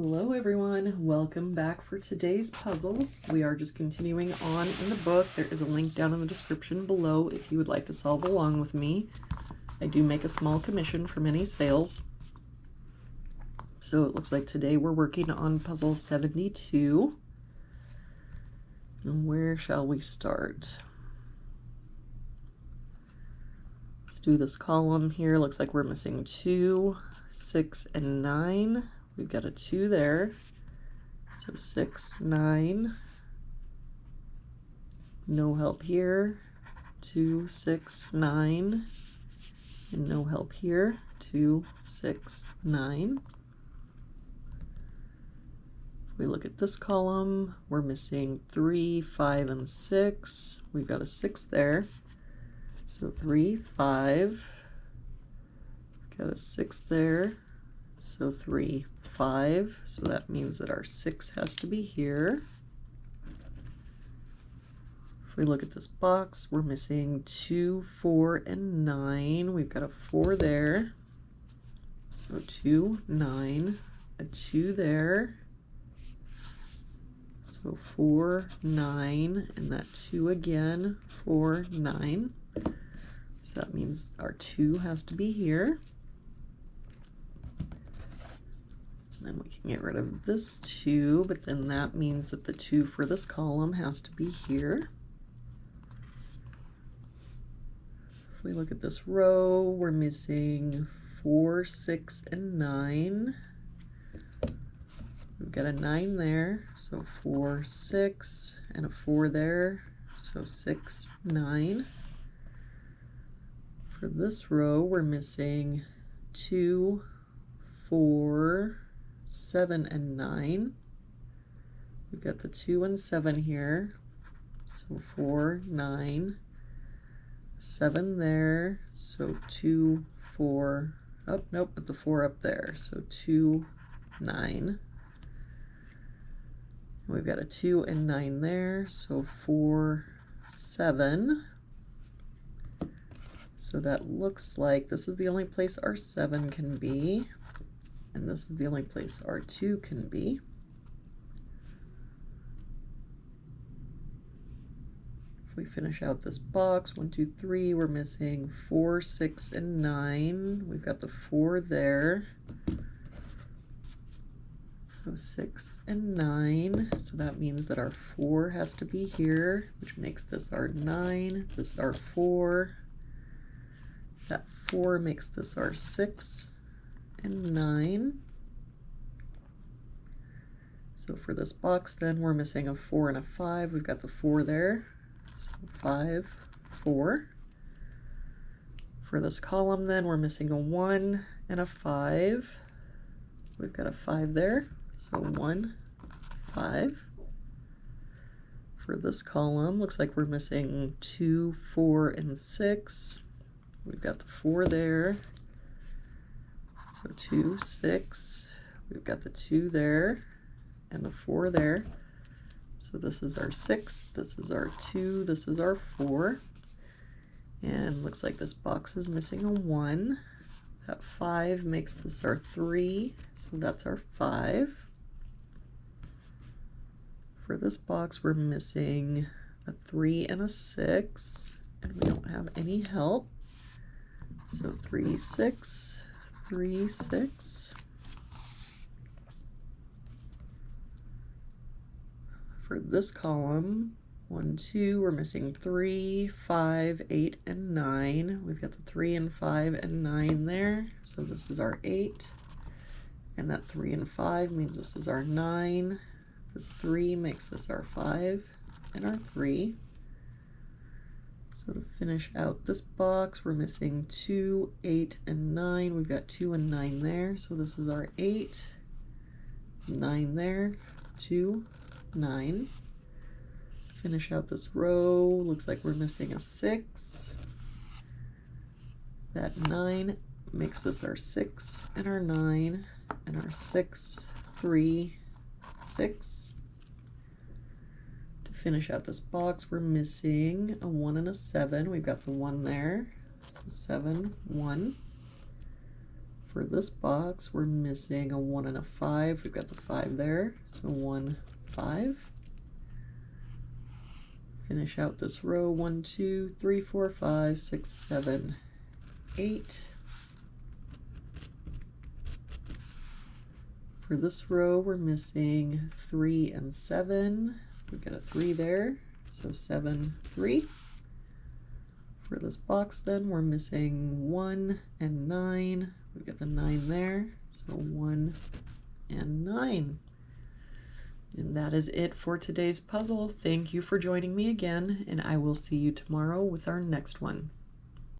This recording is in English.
Hello everyone, welcome back for today's puzzle. We are just continuing on in the book. There is a link down in the description below if you would like to solve along with me. I do make a small commission from any sales. So it looks like today we're working on puzzle 72. And where shall we start? Let's do this column here. Looks like we're missing 2, 6, and 9. We've got a 2 there, so 6, 9, no help here, 2, 6, 9, and no help here, 2, 6, 9. If we look at this column, we're missing 3, 5, and 6. We've got a 6 there, so 3, 5, we've got a 6 there, so 3, 5, so that means that our 6 has to be here. If we look at this box, we're missing 2, 4, and 9. We've got a 4 there, so 2, 9, a 2 there, so 4, 9, and that 2 again, 4, 9. So that means our 2 has to be here. Then we can get rid of this 2, but then that means that the 2 for this column has to be here. If we look at this row, we're missing 4, 6, and 9. We've got a 9 there, so 4, 6, and a 4 there, so 6, 9. For this row, we're missing 2, 4, 7, and 9. We've got the 2 and 7 here, so 4, 9, 7 there, so 2, 4, oh nope, put the 4 up there, so 2, 9. We've got a 2 and 9 there, so 4, 7. So that looks like this is the only place our 7 can be. And this is the only place our 2 can be. If we finish out this box, 1, 2, 3, we're missing 4, 6, and 9. We've got the 4 there. So 6 and 9. So that means that our 4 has to be here, which makes this our 9. This our 4. That 4 makes this our 6. And 9. So for this box then we're missing a 4 and a 5. We've got the 4 there, so 5, 4. For this column then we're missing a 1 and a 5. We've got a 5 there, so 1, 5. For this column looks like we're missing 2, 4, and 6. We've got the 4 there, so 2, 6, we've got the 2 there, and the 4 there. So this is our 6, this is our 2, this is our 4. And looks like this box is missing a 1. That 5 makes this our 3, so that's our 5. For this box we're missing a 3 and a 6, and we don't have any help. So 3, 6, 3, 6. For this column, 1, 2, we're missing 3, 5, 8, and 9. We've got the 3 and 5 and 9 there, so this is our 8. And that 3 and 5 means this is our 9. This 3 makes this our 5 and our 3. So to finish out this box, we're missing 2, 8, and 9. We've got 2 and 9 there, so this is our 8, 9 there, 2, 9. Finish out this row, looks like we're missing a 6. That 9 makes this our 6 and our 9, and our 6, 3, 6. Finish out this box, we're missing a 1 and a 7. We've got the 1 there, so 7, 1. For this box, we're missing a 1 and a 5. We've got the 5 there, so 1, 5. Finish out this row, 1, 2, 3, 4, 5, 6, 7, 8. For this row, we're missing 3 and 7. We've got a 3 there, so 7, 3. For this box then, we're missing 1 and 9. We've got the 9 there, so 1 and 9. And that is it for today's puzzle. Thank you for joining me again, and I will see you tomorrow with our next one.